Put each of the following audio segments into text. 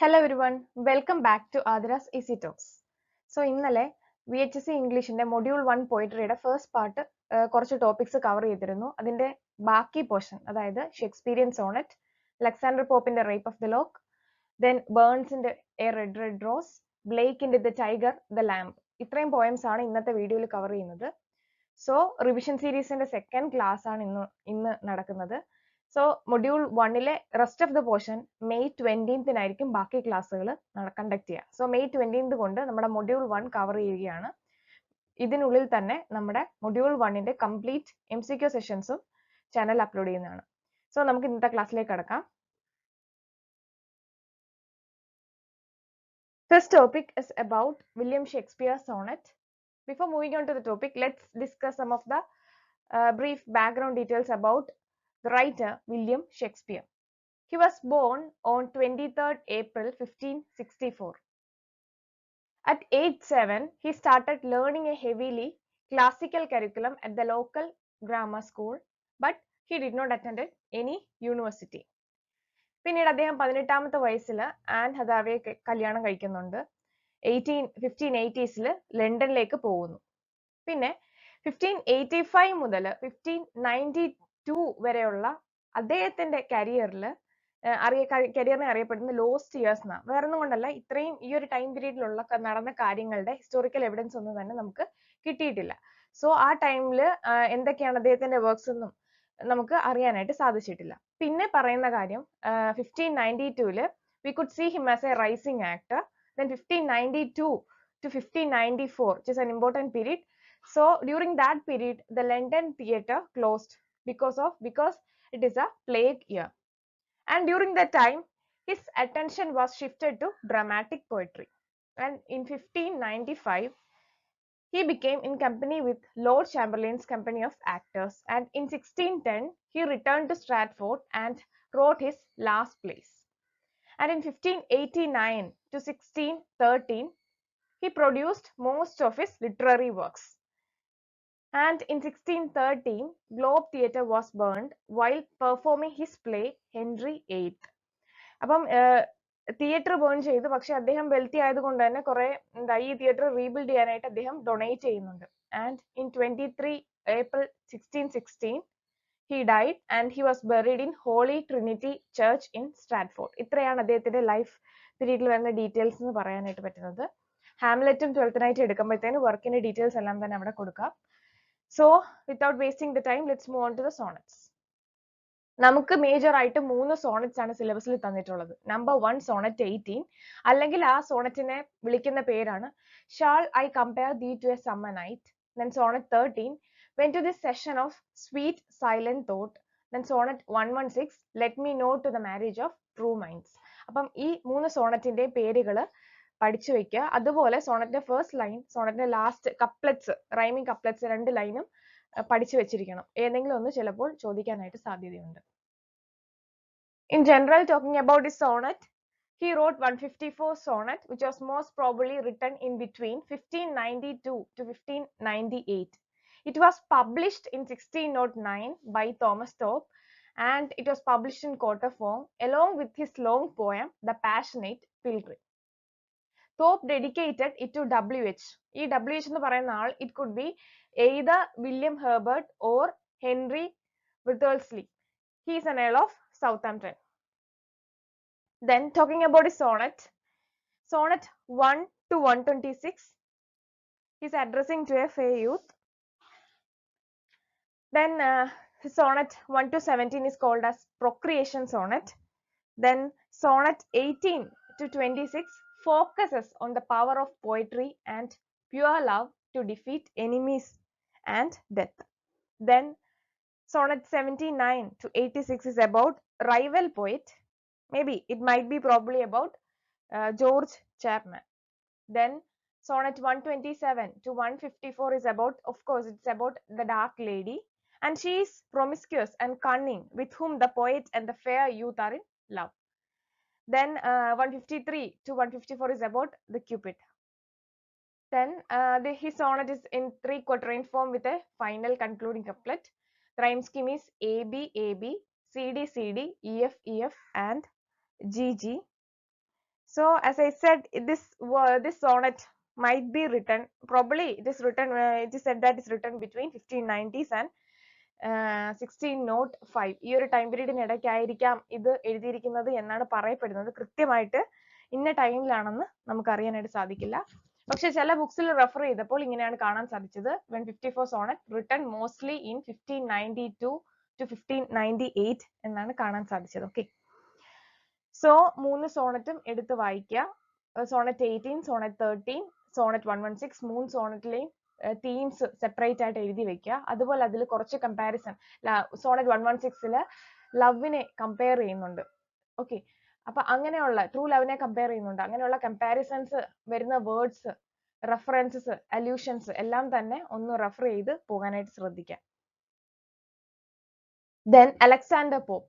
Hello everyone, welcome back to athirasectalks. So ഇന്നലെ VHSC ഇംഗ്ലീഷിന്റെ module 1 പോയിട്രിയുടെ ഫസ്റ്റ് പാർട്ട് കുറച്ച് ടോപ്പിക്സ് കവർ ചെയ്തിരുന്നു. അതിന്റെ ബാക്കി പോർഷൻ അതായത് ഷേക്സ്പീരിയൻ സോണറ്റ്, അലക്സാണ്ടർ പോപ്പിന്റെ rape of the lock, then ബേൺസിന്റെ എ റെഡ് റെഡ് റോസ്, ബ്ലേക്കിന്റെ ദ ടൈഗർ, ദ ലാംബ്. ഇത്രയും പോയംസ് ആണ് ഇന്നത്തെ വീഡിയോയിൽ കവർ ചെയ്യുന്നത്. സോ റിവിഷൻ സീരീസിന്റെ സെക്കൻഡ് ക്ലാസ് ആണ് ഇന്ന് നടക്കുന്നത്. സോ മൊഡ്യൂൾ 1ലെ rest of the portion May 20th ബാക്കി ക്ലാസ്സുകൾ കണ്ടക്ട് ചെയ്യുക. സോ മെയ് 20th കൊണ്ട് നമ്മുടെ മൊഡ്യൂൾ 1 കവർ ചെയ്യുകയാണ്. ഇതിനുള്ളിൽ തന്നെ നമ്മുടെ മൊഡ്യൂൾ 1ന്റെ കംപ്ലീറ്റ് MCQ സെഷൻസും ചാനൽ അപ്ലോഡ് ചെയ്യുന്നതാണ്. സോ നമുക്ക് ഇന്നത്തെ ക്ലാസ്സിലേക്ക് കടക്കാം. First topic is about William Shakespeare sonnet. Before moving on to the topic, let's discuss some of the brief background details about the writer William Shakespeare. He was born on 23rd April 1564. At age 7, he started learning a heavily classical curriculum at the local grammar school, but he did not attend any university. പിന്നീട് അദ്ദേഹം 18ാമത്തെ വയസ്സിൽ an ഹദാവയെ കല്യാണം കഴിക്കുന്നുണ്ട്. 1580s ലണ്ടനിലേക്ക് പോകുന്നു. പിന്നെ 1585 മുതൽ 1592 വരെയുള്ള അദ്ദേഹത്തിന്റെ കരിയറിനെ അറിയപ്പെടുന്ന ലോസ്റ്റ് ഇയേഴ്സ് എന്നാണ്. വേറെ ഒന്നും കൊണ്ടല്ല, ഇത്രയും ഈ ഒരു ടൈം പീരീഡിലുള്ള നടന്ന കാര്യങ്ങളുടെ ഹിസ്റ്റോറിക്കൽ എവിഡൻസ് ഒന്നും തന്നെ നമുക്ക് കിട്ടിയിട്ടില്ല. സോ ആ ടൈമിൽ എന്തൊക്കെയാണ് അദ്ദേഹത്തിന്റെ വർക്ക്സ് ഒന്നും നമുക്ക് അറിയാനായിട്ട് സാധിച്ചിട്ടില്ല. പിന്നെ പറയുന്ന കാര്യം 1592 we could see him as a rising actor. Then 1592 to 1594, which is an important period. So during that period, the London theatre closed because it is a plague year. And during that time, his attention was shifted to dramatic poetry. And in 1595, he became in company with Lord Chamberlain's company of actors. And in 1610, he returned to Stratford and wrote his last plays. And in 1589 to 1613, he produced most of his literary works. And in 1613, Globe Theatre was burned while performing his play Henry VIII. അപ്പം theatre burn ചെയ്തു. പക്ഷെ അദ്ദേഹം wealthy ആയതുകൊണ്ട് തന്നെ കുറെ ഈ theatre rebuild ചെയ്യാനായിട്ട് അദ്ദേഹം ഡൊണേറ്റ് ചെയ്യുന്നുണ്ട്. And in 23 April 1616 he died and he was buried in Holy Trinity Church in Stratford. ഇത്രയാണ് അദ്ദേഹത്തിന്റെ ലൈഫ് പീരീഡിൽ വരുന്ന ഡീറ്റെയിൽസ് എന്ന് പറയാനായിട്ട് പറ്റുന്നത്. ഹാംലെറ്റും 12th നൈറ്റ് എടുക്കുമ്പോഴത്തേന് വർക്കിന്റെ ഡീറ്റെയിൽസ് എല്ലാം തന്നെ അവിടെ കൊടുക്കാം. So without wasting the time, let's move on to the sonnets. നമുക്ക് മേജർ ആയിട്ട് 3 സോണറ്റ്സ് ആണ് സിലബസിൽ തന്നിട്ടുള്ളത്. നമ്പർ 1 സോണറ്റ് 18, അല്ലെങ്കിൽ ആ സോണറ്റിനെ വിളിക്കുന്ന പേരാണ് shall I compare thee to a summer night. Then sonnet 13, when to this session of sweet silent thought. Then sonnet 116, let me know to the marriage of true minds. അപ്പം ഈ 3 സോണറ്റിന്റെ പേരുകൾ പഠിച്ചു വെക്കുക. അതുപോലെ സോണറ്റിന്റെ ഫസ്റ്റ് ലൈൻ, സോണറ്റിന്റെ ലാസ്റ്റ് കപ്ലറ്റ്സ്, റൈമിംഗ് കപ്ലറ്റ്സ് 2 ലൈനും പഠിച്ചു വെച്ചിരിക്കണം. ഏതെങ്കിലും ഒന്ന് ചിലപ്പോൾ ചോദിക്കാനായിട്ട് സാധ്യതയുണ്ട്. In general, talking about his sonnet, he wrote 154 sonnet, which was most probably written in between 1592 to 1598. It was published in 1609 by Thomas Thorpe, and it was published in quarter form along with his long poem The Passionate Pilgrim. Thorpe dedicated it to WH. ഈ WH എന്ന് പറയുന്ന ആൾ, it could be either William Herbert or Henry Wriothesley. He is an Earl of Southampton. Then talking about his sonnet, sonnet 1 to 126, he is addressing to a fair youth. Then his sonnet 1 to 17 is called as Procreation sonnet. Then sonnet 18 to 26 focuses on the power of poetry and pure love to defeat enemies and death. Then sonnet 79 to 86 is about rival poet. Maybe it might be probably about George Chapman. Then sonnet 127 to 154 is about, of course, it's about the dark lady, and she is promiscuous and cunning, with whom the poet and the fair youth are in love. Then 153 to 154 is about the Cupid. Then his sonnet is in 3/4 form with a final concluding couplet. The rhyme scheme is AB AB, CD CD, EF EF, and GG. So as I said, this sonnet might be written, probably it is written, it is said that it's written between 1590s and 1605. ഈ ഒരു time പീരീഡിന് ഇടയ്ക്കായിരിക്കാം ഇത് എഴുതിയിരിക്കുന്നത് എന്നാണ് പറയപ്പെടുന്നത്. കൃത്യമായിട്ട് ഇന്ന ടൈമിലാണെന്ന് നമുക്ക് അറിയാനായിട്ട് സാധിക്കില്ല. പക്ഷെ ചില ബുക്സിൽ റെഫർ ചെയ്തപ്പോൾ ഇങ്ങനെയാണ് കാണാൻ സാധിച്ചത്. when 54 sonnet written mostly in 1592 to 1598 എന്നാണ് കാണാൻ സാധിച്ചത്. ഓക്കെ, സോ 3 സോണറ്റും എടുത്ത് വായിക്കുക. സോണറ്റ് 18, സോണറ്റ് 13, സോണറ്റ് 116, 3 സോണറ്റിലെയും തീംസ് സെപ്പറേറ്റ് ആയിട്ട് എഴുതി വെക്കുക. അതുപോലെ അതിൽ കുറച്ച് കമ്പാരിസൺ, സോണറ്റ് 116 ലവിനെ കമ്പയർ ചെയ്യുന്നുണ്ട്. ഓക്കെ, അപ്പൊ അങ്ങനെയുള്ള ട്രൂ ലവിനെ കമ്പയർ ചെയ്യുന്നുണ്ട്. അങ്ങനെയുള്ള കമ്പാരിസൺസ് വരുന്ന വേർഡ്സ്, റെഫറൻസസ്, അല്യൂഷൻസ് എല്ലാം തന്നെ ഒന്ന് റെഫർ ചെയ്ത് പോകാനായിട്ട് ശ്രദ്ധിക്കാം. Then Alexander Pope.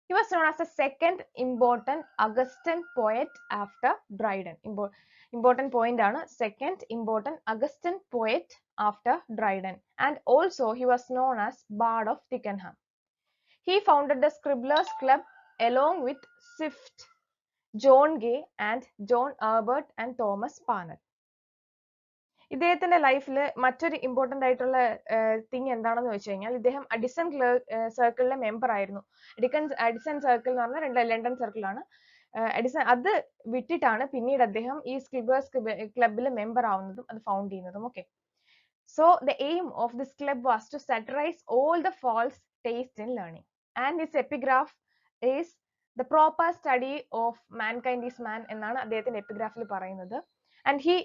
He was known as the second important Augustan poet after Dryden. Important point ആണ്, second important Augustan poet after Dryden. And also he was known as Bard of Twickenham. He founded the Scribblers Club along with Swift, John Gay and John Herbert and Thomas Parnell. ഇദ്ദേഹത്തിന്റെ ലൈഫിൽ മറ്റൊരു important ആയിട്ടുള്ള thing എന്താണെന്ന് വെച്ച് കഴിഞ്ഞാൽ, ഇദ്ദേഹം Addison സർക്കിളിലെ member ആയിരുന്നു. Addison circle എന്ന് പറഞ്ഞാൽ ലണ്ടൻ സർക്കിളാണ്. അഡിസൺ അത് വിട്ടിട്ടാണ് പിന്നീട് അദ്ദേഹം ഈ സ്ക്രിബേഴ്സ് ക്ലബിൽ മെമ്പർ ആവുന്നതും അത് ഫൗണ്ട് ചെയ്യുന്നതും. Okay, so the aim of this club was to satirise all the false taste in learning and his epigraph is the proper study of mankind is man എന്നാണ് അദ്ദേഹത്തിന്റെ എപ്പിഗ്രാഫിൽ പറയുന്നത്. And he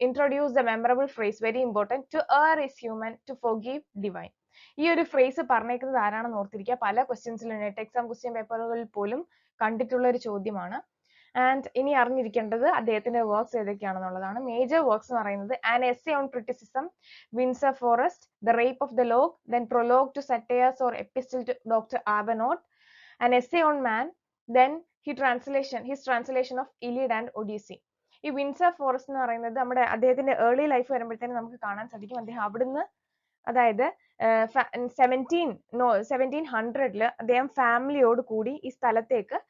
introduce the memorable phrase, very important, to err is human, to forgive divine. ഈ ഒരു phrase പറഞ്ഞേക്കുന്നത് ആരാണെന്ന് ഓർത്തിരിക്കുക. പല ക്വസ്റ്റ്യൻസിലും നെറ്റ് എക്സാം ക്വസ്റ്റ്യൻ പേപ്പറുകളിൽ പോലും കണ്ടിട്ടുള്ള ഒരു ചോദ്യമാണ്. ആൻഡ് ഇനി അറിഞ്ഞിരിക്കേണ്ടത് അദ്ദേഹത്തിന്റെ വർക്ക്സ് ഏതൊക്കെയാണെന്നുള്ളതാണ്. മേജർ വർക്ക്സ് എന്ന് പറയുന്നത് an essay on criticism, Windsor Forest, the rape of the lock, then prologue to satires or epistle to doctor Arbuthnot, an essay on man, then his translation of Iliad and Odyssey. ഈ Windsor forest എന്ന് പറയുന്നത് നമ്മുടെ അദ്ദേഹത്തിന്റെ early life വരുമ്പോഴത്തേനും നമുക്ക് കാണാൻ സാധിക്കും. അദ്ദേഹം അവിടുന്ന്, അതായത് 1700 അദ്ദേഹം ഫാമിലിയോട് കൂടി ഈ സ്ഥലത്തേക്ക്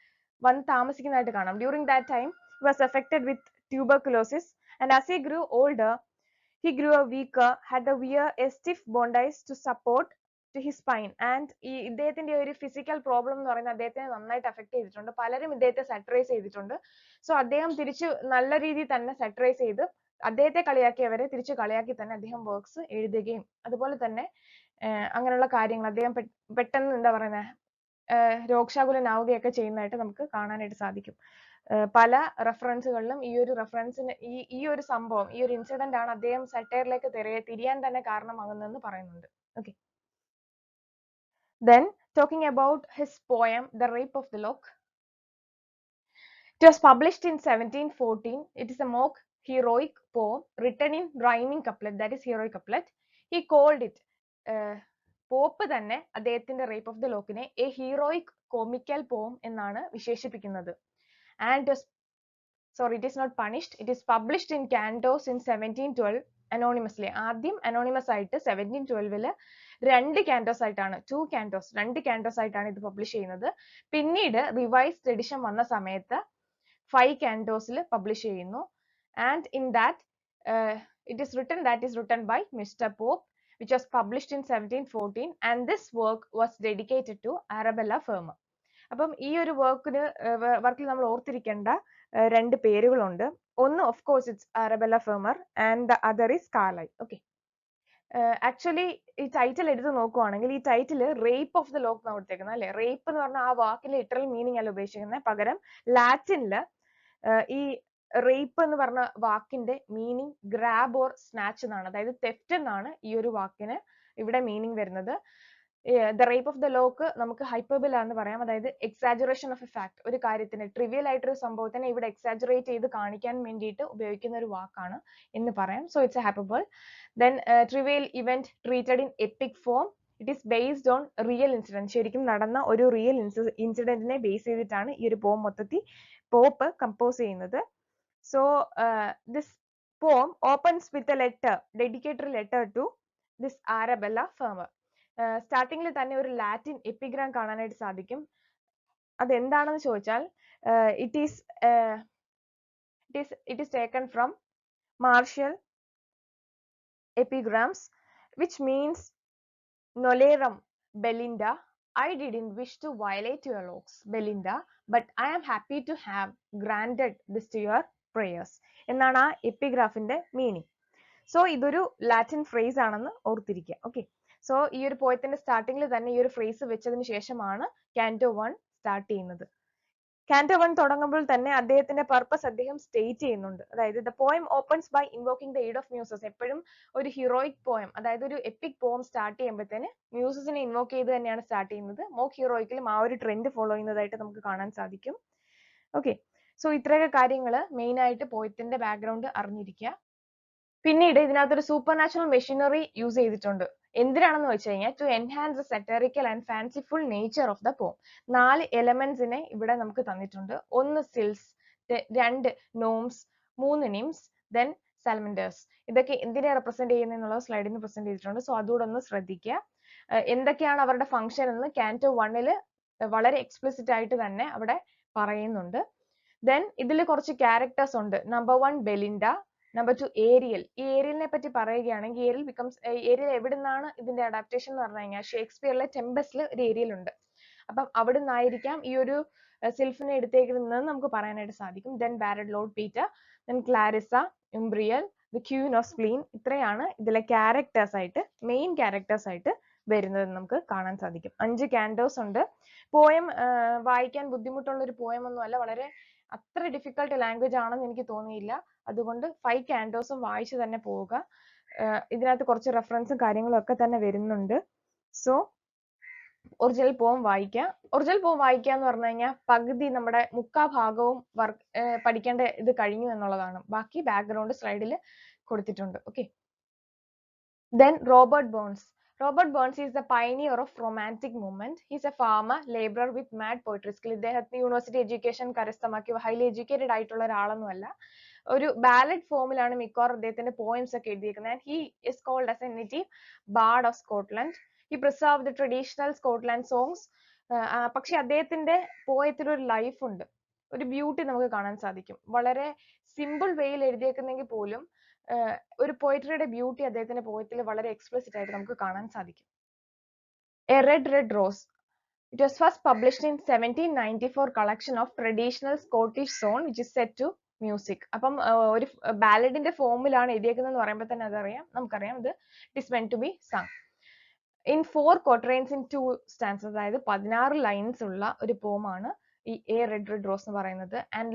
വന്ന് താമസിക്കുന്നതായിട്ട് കാണാം. During that time he was affected with tuberculosis, and as he grew older he grew weaker, had to wear a stiff bondage to support to his spine. And ഈ ഇദ്ദേഹത്തിന്റെ ഒരു ഫിസിക്കൽ പ്രോബ്ലം എന്ന് പറയുന്നത് അദ്ദേഹത്തെ നന്നായിട്ട് അഫക്ട് ചെയ്തിട്ടുണ്ട്. പലരും ഇദ്ദേഹത്തെ സാറ്ററൈസ് ചെയ്തിട്ടുണ്ട്. സോ അദ്ദേഹം തിരിച്ചു നല്ല രീതിയിൽ തന്നെ സാറ്ററൈസ് ചെയ്ത് അദ്ദേഹത്തെ കളിയാക്കിയവരെ തിരിച്ചു കളിയാക്കി തന്നെ അദ്ദേഹം വർക്ക്സ് എഴുതുകയും അതുപോലെ തന്നെ അങ്ങനെയുള്ള കാര്യങ്ങൾ അദ്ദേഹം പെട്ടെന്ന് എന്താ പറയുന്നത് രോഗാകുലനാവുകയൊക്കെ ചെയ്യുന്നതായിട്ട് നമുക്ക് കാണാനായിട്ട് സാധിക്കും. പല റെഫറൻസുകളിലും ഈ ഒരു റെഫറൻസിന് ഈ ഒരു സംഭവം, ഈ ഒരു ഇൻസിഡന്റ് ആണ് അദ്ദേഹം സറ്റയറിലേക്ക് തിരിയാൻ തന്നെ കാരണമാകുന്നതെന്ന് പറയുന്നുണ്ട്. Okay, then talking about his poem The Rape of the Lock. It was published in 1714. It is a mock heroic poem written in rhyming couplet, that is heroic couplet. He called it Pope തന്നെ അദ്ദേഹത്തിന്റെ rape of the ലോക്കിനെ a heroic comical poem എന്നാണ് വിശേഷിപ്പിക്കുന്നത്. And it is not punished. It is published in cantos in 1712 anonymously. ആദ്യം anonymous ആയിട്ട് 1712 രണ്ട് cantos ആയിട്ടാണ്, 2 cantos ആയിട്ടാണ് ഇത് പബ്ലിഷ് ചെയ്യുന്നത്. പിന്നീട് റിവൈസ്ഡ് എഡിഷൻ വന്ന സമയത്ത് 5 cantos പബ്ലിഷ് ചെയ്യുന്നു. And in that it is written by Mr. Pope, which was published in 1714, and this work was dedicated to Arabella Fermor. അപ്പം ഈ ഒരു വർക്കിൽ നമ്മൾ ഓർത്തിരിക്കേണ്ട രണ്ട് പേരുകളുണ്ട്. ഒന്ന് of course it's Arabella Fermor and the other is Carlyle. Okay, actually ഈ ടൈറ്റിൽ എടുത്ത് നോക്കുവാണെങ്കിൽ ഈ title rape of the lock എന്നാണ് കൊടുത്തേക്കുന്നത് അല്ലെ. റേപ്പ് എന്ന് പറഞ്ഞാൽ ആ വാക്കിന്റെ ലിറ്ററൽ മീനിങ് അല്ല ഉപയോഗിച്ചിരിക്കുന്നത്. പകരം ലാറ്റിനില് ഈ റേപ്പ് എന്ന് പറഞ്ഞ വാക്കിന്റെ മീനിങ് ഗ്രാബ് ഓർ സ്നാച്ച് എന്നാണ്, അതായത് തെഫ്റ്റ് എന്നാണ് ഈ ഒരു വാക്കിന് ഇവിടെ മീനിങ് വരുന്നത്. The rape of the lock നമുക്ക് ഹൈപ്പർബിൾ ആണെന്ന് പറയാം, അതായത് എക്സാജറേഷൻ ഓഫ് എ ഫാക്ട്, ഒരു കാര്യത്തിന് ട്രിവിയൽ ആയിട്ടൊരു സംഭവത്തിനെ ഇവിടെ എക്സാജറേറ്റ് ചെയ്ത് കാണിക്കാൻ വേണ്ടിയിട്ട് ഉപയോഗിക്കുന്ന ഒരു വാക്കാണ് എന്ന് പറയാം. So it's a hyperbole. Then trivial event treated in epic form. It is based on real incident, ശരിക്കും നടന്ന ഒരു റിയൽ ഇൻസിഡന്റിനെ ബേസ് ചെയ്തിട്ടാണ് ഈ ഒരു പോം മൊത്തത്തിൽ പോപ്പ് കമ്പോസ് ചെയ്യുന്നത്. So this poem opens with a letter, dedicatory letter to this Arabella Fermor. സ്റ്റാർട്ടിങ്ങിൽ തന്നെ ഒരു ലാറ്റിൻ എപ്പിഗ്രാം കാണാനായിട്ട് സാധിക്കും. അതെന്താണെന്ന് ചോദിച്ചാൽ it is It is taken from martial epigrams, which means Nolerum Belinda, I didn't wish to violate your locks, Belinda, but I am happy to have granted this to your prayers. എന്നാണ് ആ എപ്പിഗ്രാഫിന്റെ meaning. So ഇതൊരു Latin phrase ആണെന്ന് ഓർത്തിരിക്കുക. Okay, so ഈ ഒരു പോയത്തിന്റെ സ്റ്റാർട്ടിങ്ങിൽ തന്നെ ഈ ഒരു ഫ്രേസ് വെച്ചതിന് ശേഷമാണ് കാൻറ്റോ 1 സ്റ്റാർട്ട് ചെയ്യുന്നത്. കാൻറ്റോ 1 തുടങ്ങുമ്പോൾ തന്നെ അദ്ദേഹത്തിന്റെ പർപ്പസ് അദ്ദേഹം സ്റ്റേറ്റ് ചെയ്യുന്നുണ്ട്. അതായത് the poem opens by invoking the aid of Muses. എപ്പോഴും ഒരു ഹീറോയിക് പോയം, അതായത് ഒരു എപ്പിക് പോയം സ്റ്റാർട്ട് ചെയ്യുമ്പോഴത്തേന് മ്യൂസസിനെ ഇൻവോക്ക് ചെയ്ത് തന്നെയാണ് സ്റ്റാർട്ട് ചെയ്യുന്നത്. മോക്ക് ഹീറോയിക്കിലും ആ ഒരു ട്രെൻഡ് ഫോളോ ചെയ്യുന്നതായിട്ട് നമുക്ക് കാണാൻ സാധിക്കും. ഓക്കെ, സോ ഇത്രയൊക്കെ കാര്യങ്ങൾ മെയിൻ ആയിട്ട് പോയത്തിന്റെ ബാക്ക്ഗ്രൗണ്ട് അറിഞ്ഞിരിക്കുക. പിന്നീട് ഇതിനകത്തൊരു സൂപ്പർ നാച്ചുറൽ മെഷീനറി യൂസ് ചെയ്തിട്ടുണ്ട്. എന്തിനാണെന്ന് വെച്ച് കഴിഞ്ഞാൽ to enhance the satirical and fanciful nature of the poem. 4 എലമെന്റ്സിനെ ഇവിടെ നമുക്ക് തന്നിട്ടുണ്ട്. 1 sylphs, 2 gnomes, 3 nymphs, then salamanders. ഇതൊക്കെ എന്തിനെ റെപ്രസെന്റ് ചെയ്യുന്നത് സ്ലൈഡിന് പ്രസന്റ് ചെയ്തിട്ടുണ്ട്. സോ അതുകൂടെ ഒന്ന് ശ്രദ്ധിക്കുക. എന്തൊക്കെയാണ് അവരുടെ ഫംഗ്ഷൻ എന്ന് കാൻറ്റോ 1 വളരെ എക്സ്പ്ലിസിറ്റ് ആയിട്ട് തന്നെ അവിടെ പറയുന്നുണ്ട്. ദെൻ ഇതിൽ കുറച്ച് ക്യാരക്ടേഴ്സ് ഉണ്ട്. Number 1 Belinda, number 2 Ariel. ഈ ഏരിയലിനെ പറ്റി പറയുകയാണെങ്കിൽ ഏരിയൽ എവിടെ നിന്നാണ് ഇതിന്റെ അഡാപ്റ്റേഷൻ എന്ന് പറഞ്ഞു കഴിഞ്ഞാൽ ഷേക്സ്പിയറിലെ ടെമ്പസ്റ്റിൽ ഒരു ഏരിയൽ ഉണ്ട്. അപ്പം അവിടെ നിന്നായിരിക്കാം ഈ ഒരു സിൽഫിനെ എടുത്തേക്കുന്നതെന്ന് നമുക്ക് പറയാനായിട്ട് സാധിക്കും. Then Baron Lord Peter, then Clarissa, Umbriel, the Queen of Spleen. ഇത്രയാണ് ഇതിലെ ക്യാരക്ടേഴ്സ് ആയിട്ട്, മെയിൻ ക്യാരക്ടേഴ്സ് ആയിട്ട് വരുന്നതെന്ന് നമുക്ക് കാണാൻ സാധിക്കും. 5 കാൻഡോസ് ഉണ്ട്. പോയം വായിക്കാൻ ബുദ്ധിമുട്ടുള്ള ഒരു പോയം ഒന്നുമല്ല, വളരെ അത്ര ഡിഫിക്കൽട്ട് ലാംഗ്വേജ് ആണെന്ന് എനിക്ക് തോന്നിയില്ല. അതുകൊണ്ട് 5 കാൻഡോസും വായിച്ചു തന്നെ പോവുക. ഇതിനകത്ത് കുറച്ച് റെഫറൻസും കാര്യങ്ങളും ഒക്കെ തന്നെ വരുന്നുണ്ട്. സോ ഒറിജിനൽ പോം വായിക്കുക. ഒറിജിനൽ പോം വായിക്കുക എന്ന് പറഞ്ഞു കഴിഞ്ഞാൽ പകുതി നമ്മുടെ മുക്കാ ഭാഗവും പഠിക്കേണ്ട ഇത് കഴിഞ്ഞു എന്നുള്ളതാണ്. ബാക്കി ബാക്ക്ഗ്രൗണ്ട് സ്ലൈഡിൽ കൊടുത്തിട്ടുണ്ട്. Okay, then Robert burns. Robert Burns is the pioneer of romantic movement. He is a farmer, laborer with mad poetry skill. ഇദ്ദേഹത്തിന് യൂണിവേഴ്സിറ്റി എഡ്യൂക്കേഷൻ കരസ്ഥമാക്കി ഹൈലി എഡ്യൂക്കേറ്റഡ് ആയിട്ടുള്ള ഒരാളൊന്നുമല്ല. ഒരു ബാലഡ് ഫോമിലാണ് മിക്കവാറും അദ്ദേഹത്തിന്റെ പോയിംസ് ഒക്കെ എഴുതിയിരിക്കുന്നത്. And he is called as a native bard of Scotland. He preserve the traditional Scotland songs. പക്ഷെ അദ്ദേഹത്തിന്റെ പോയത്തിൽ ഒരു ലൈഫ് ഉണ്ട്, ഒരു ബ്യൂട്ടി നമുക്ക് കാണാൻ സാധിക്കും. വളരെ സിമ്പിൾ വേയിൽ എഴുതിയേക്കുന്നെങ്കിൽ പോലും ഒരു പോയട്രിയുടെ ബ്യൂട്ടി അദ്ദേഹത്തിന്റെ പോയത്തിൽ വളരെ എക്സ്പ്ലിസിറ്റ് ആയിട്ട് നമുക്ക് കാണാൻ സാധിക്കും. A red rose. It was first published in 1794 collection of traditional Scottish song which is set to music. അപ്പം ഒരു ബാലഡിന്റെ ഫോമിലാണ് എഴുതിയേക്കുന്നതെന്ന് പറയുമ്പോൾ തന്നെ നമുക്കറിയാം ഇത് it is meant to be sung in 4 quatrains in 2 stanzas. അതായത് 16 ലൈൻസ് ഉള്ള ഒരു പോമാണ് ഈ എ റെഡ് റോസ് എന്ന് പറയുന്നത്. ആൻഡ്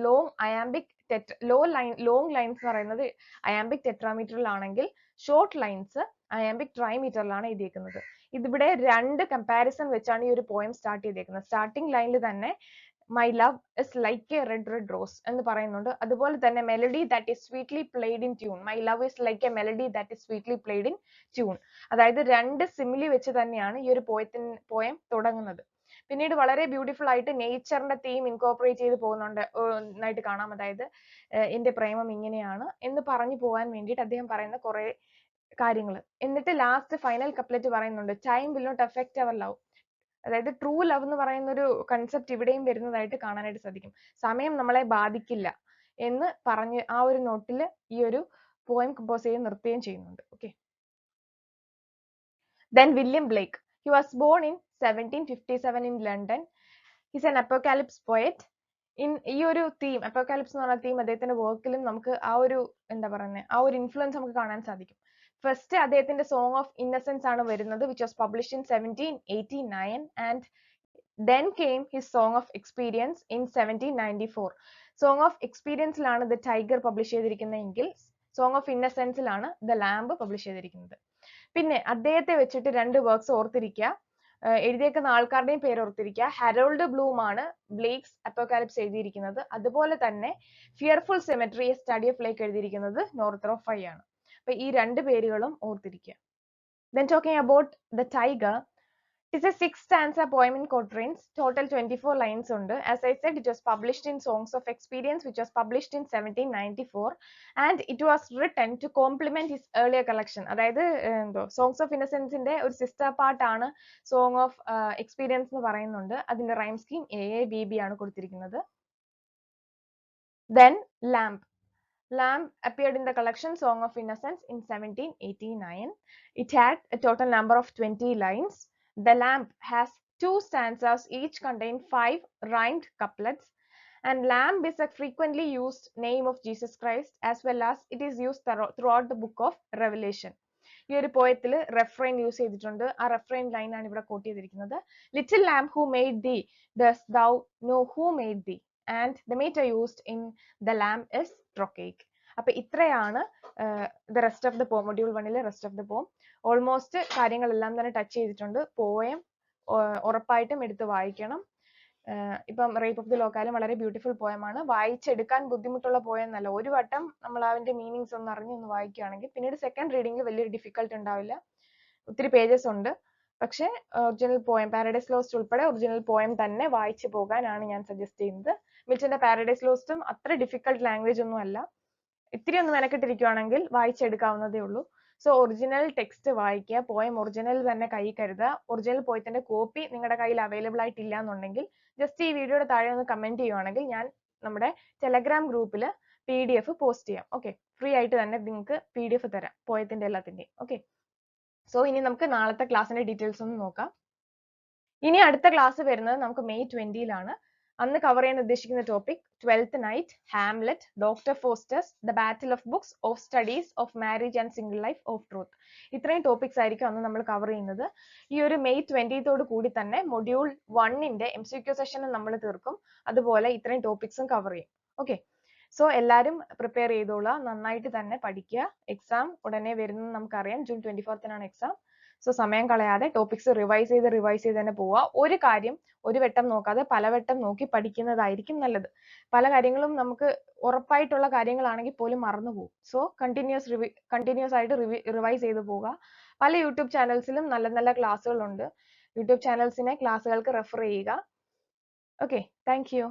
ലോങ് ലൈൻസ് എന്ന് പറയുന്നത് അയാംബിക് ടെട്രാമീറ്ററിലാണെങ്കിൽ ഷോർട്ട് ലൈൻസ് അയാംബിക് ട്രൈമീറ്ററിലാണ് എഴുതിയേക്കുന്നത്. ഇതിവിടെ 2 കമ്പാരിസൺ വെച്ചാണ് ഈ ഒരു പോയം സ്റ്റാർട്ട് ചെയ്തേക്കുന്നത്. സ്റ്റാർട്ടിംഗ് ലൈനിൽ തന്നെ my love is like A red rose എന്ന് പറയുന്നുണ്ട്. അതുപോലെ തന്നെ melody that is sweetly played in tune. My love is like A melody that is sweetly played in tune. അതായത് 2 സിമിലി വെച്ച് തന്നെയാണ് ഈ ഒരു പോയം തുടങ്ങുന്നത്. പിന്നീട് വളരെ ബ്യൂട്ടിഫുൾ ആയിട്ട് നേച്ചറിന്റെ തീം ഇൻകോർപ്പറേറ്റ് ചെയ്ത് പോകുന്നുണ്ട് എന്നായിട്ട് കാണാം. അതായത് എന്റെ പ്രേമം ഇങ്ങനെയാണ് എന്ന് പറഞ്ഞു പോകാൻ വേണ്ടിയിട്ട് അദ്ദേഹം പറയുന്ന കുറെ കാര്യങ്ങൾ. എന്നിട്ട് ലാസ്റ്റ് ഫൈനൽ കപ്ലെറ്റ് പറയുന്നുണ്ട് time will not affect our love. അതായത് ട്രൂ ലവ് എന്ന് പറയുന്ന ഒരു കൺസെപ്റ്റ് ഇവിടെയും വരുന്നതായിട്ട് കാണാനായിട്ട് സാധിക്കും. സമയം നമ്മളെ ബാധിക്കില്ല എന്ന് പറഞ്ഞ് ആ ഒരു നോട്ടിൽ ഈ ഒരു പോയം കമ്പോസ് ചെയ്ത് നിർത്തുകയും ചെയ്യുന്നുണ്ട്. Okay, then William Blake. He was born in 1757 in London. He's an apocalypse poet. ഈ ഒരു തീം അപ്പോകാലിപ്സ് എന്ന് പറഞ്ഞ തീം അദ്ദേഹത്തിന്റെ വർക്കിലും നമുക്ക് ആ ഒരു ഇൻഫ്ലുവൻസ് നമുക്ക് കാണാൻ സാധിക്കും. ഫസ്റ്റ് അദ്ദേഹത്തിന്റെ സോങ് ഓഫ് ഇന്നസെൻസ് ആണ് വരുന്നത്, which was published in 1789 and then came his song of experience in 1794. Song of എക്സ്പീരിയൻസിലാണ് ദ ടൈഗർ പബ്ലിഷ് ചെയ്തിരിക്കുന്നതെങ്കിൽ സോങ് ഓഫ് ഇന്നസെൻസിലാണ് ദ ലാംബ് പബ്ലിഷ് ചെയ്തിരിക്കുന്നത്. പിന്നെ അദ്ദേഹത്തെ വെച്ചിട്ട് 2 വർക്ക്സ് ഓർത്തിരിക്കുക, എഴുതിയേക്കുന്ന ആൾക്കാരുടെയും പേര് ഓർത്തിരിക്കുക. ഹരോൾഡ് ബ്ലൂം ആണ് ബ്ലേക്സ് അപ്പോകാലിപ്സ് എഴുതിയിരിക്കുന്നത്. അതുപോലെ തന്നെ ഫിയർഫുൾ സെമെട്രി സ്റ്റഡി ഓഫ് ലേക്ക് എഴുതിയിരിക്കുന്നത് നോർത്രോ ആണ്. അപ്പൊ ഈ 2 പേരുകളും ഓർത്തിരിക്കുക. Then talking about the Tyger, it is a 6 stanza poem in quatrains. Total 24 lines ഉണ്ട്. As I said, it was published in Songs of Experience, which was published in 1794, and it was written to complement his earlier collection. അതായത് songs of ഇന്നസെൻസിന്റെ ഒരു sister part ആണ് song of experience എന്ന് പറയുന്നുണ്ട്. അതിന്റെ rhyme scheme AABB ആണ് കൊടുത്തിരിക്കുന്നത്. Then lamp. Lamb appeared in the collection Song of Innocence in 1789. It had a total number of 20 lines. The Lamb has 2 stanzas, each contain 5 rhymed couplets. And Lamb is a frequently used name of Jesus Christ, as well as it is used throughout the book of Revelation. ഈ ഒരു പോയത്തിൽ റെഫ്രെയിൻ use ചെയ്തിട്ടുണ്ട്. ആ റെഫ്രെയിൻ line ആണ് ഇവിടെ coat ചെയ്തിരിക്കുന്നത്. Little lamb who made thee, dost thou know who made thee? And the meter used in the lamb is trochaic. അപ്പൊ ഇത്രയാണ് the rest of the poem, module 1 rest of the poem. Almost കാര്യങ്ങളെല്ലാം തന്നെ touch ചെയ്തിട്ടുണ്ട്. Poem ഉറപ്പായിട്ടും എടുത്ത് വായിക്കണം. ഇപ്പം rape of the ലോക്കാലും വളരെ ബ്യൂട്ടിഫുൾ പോയമാണ്. വായിച്ചെടുക്കാൻ ബുദ്ധിമുട്ടുള്ള പോയം എന്നല്ല, ഒരു വട്ടം നമ്മൾ അതിന്റെ മീനിങ്സ് ഒന്ന് അറിഞ്ഞൊന്ന് വായിക്കുകയാണെങ്കിൽ പിന്നീട് സെക്കൻഡ് റീഡിംഗിൽ വലിയൊരു ഡിഫിക്കൽട്ട് ഉണ്ടാവില്ല. ഒത്തിരി പേജസ് ഉണ്ട്. പക്ഷേ ഒറിജിനൽ പോയം, പാരഡൈസ് ലോസ്റ്റ് ഉൾപ്പെടെ ഒറിജിനൽ പോയം തന്നെ വായിച്ചു പോകാനാണ് ഞാൻ സജസ്റ്റ് ചെയ്യുന്നത്. മിൽട്ടന്റെ പാരഡൈസ് ലോസ്റ്റും അത്ര ഡിഫിക്കൽട്ട് ലാംഗ്വേജ് ഒന്നും അല്ല. ഇത്തിരി ഒന്ന് മെനക്കെട്ടിരിക്കുകയാണെങ്കിൽ വായിച്ചെടുക്കാവുന്നതേ ഉള്ളൂ. സോ ഒറിജിനൽ ടെക്സ്റ്റ് വായിക്കുക, പോയം ഒറിജിനൽ തന്നെ കൈ കരുതുക. ഒറിജിനൽ പോയത്തിന്റെ കോപ്പി നിങ്ങളുടെ കയ്യിൽ അവൈലബിൾ ആയിട്ടില്ല എന്നുണ്ടെങ്കിൽ ജസ്റ്റ് ഈ വീഡിയോയുടെ താഴെ ഒന്ന് കമന്റ് ചെയ്യുവാണെങ്കിൽ ഞാൻ നമ്മുടെ ടെലഗ്രാം ഗ്രൂപ്പിൽ PDF പോസ്റ്റ് ചെയ്യാം. ഓക്കെ, ഫ്രീ ആയിട്ട് തന്നെ നിങ്ങൾക്ക് PDF തരാം പോയത്തിന്റെ എല്ലാത്തിന്റെയും. ഓക്കെ, സോ ഇനി നമുക്ക് നാളത്തെ ക്ലാസ്സിന്റെ ഡീറ്റെയിൽസ് ഒന്ന് നോക്കാം. ഇനി അടുത്ത ക്ലാസ് വരുന്നത് നമുക്ക് May 20-ലാണ്. അന്ന് കവർ ചെയ്യാൻ ഉദ്ദേശിക്കുന്ന topic 12th night, Hamlet, doctor fosters, the battle of books, of studies, of marriage and single life, of truth. ഇത്രയും ടോപ്പിക്സ് ആയിരിക്കും അന്ന് നമ്മൾ കവർ ചെയ്യുന്നത്. ഈ ഒരു May 20 കൂടി തന്നെ മൊഡ്യൂൾ 1-ന്റെ MCQ സെഷനും നമ്മൾ തീർക്കും. അതുപോലെ ഇത്രയും ടോപ്പിക്സും കവർ ചെയ്യും. ഓക്കെ, സോ എല്ലാവരും പ്രിപ്പയർ ചെയ്തോളുക, നന്നായിട്ട് തന്നെ പഠിക്കുക. എക്സാം ഉടനെ വരുന്നത് നമുക്കറിയാം, June 24-നാണ് എക്സാം. സോ സമയം കളയാതെ ടോപ്പിക്സ് റിവൈസ് ചെയ്ത് തന്നെ പോവുക. ഒരു കാര്യം ഒരു വട്ടം നോക്കാതെ പലവട്ടം നോക്കി പഠിക്കുന്നതായിരിക്കും നല്ലത്. പല കാര്യങ്ങളും നമുക്ക് ഉറപ്പായിട്ടുള്ള കാര്യങ്ങളാണെങ്കിൽ പോലും മറന്നു പോകും. സോ കണ്ടിന്യൂസ് ആയിട്ട് റിവൈസ് ചെയ്ത് പോവുക. പല യൂട്യൂബ് ചാനൽസിലും നല്ല നല്ല ക്ലാസ്സുകളുണ്ട്. യൂട്യൂബ് ചാനൽസിനെ ക്ലാസ്സുകൾക്ക് റെഫർ ചെയ്യുക. Okay, thank you.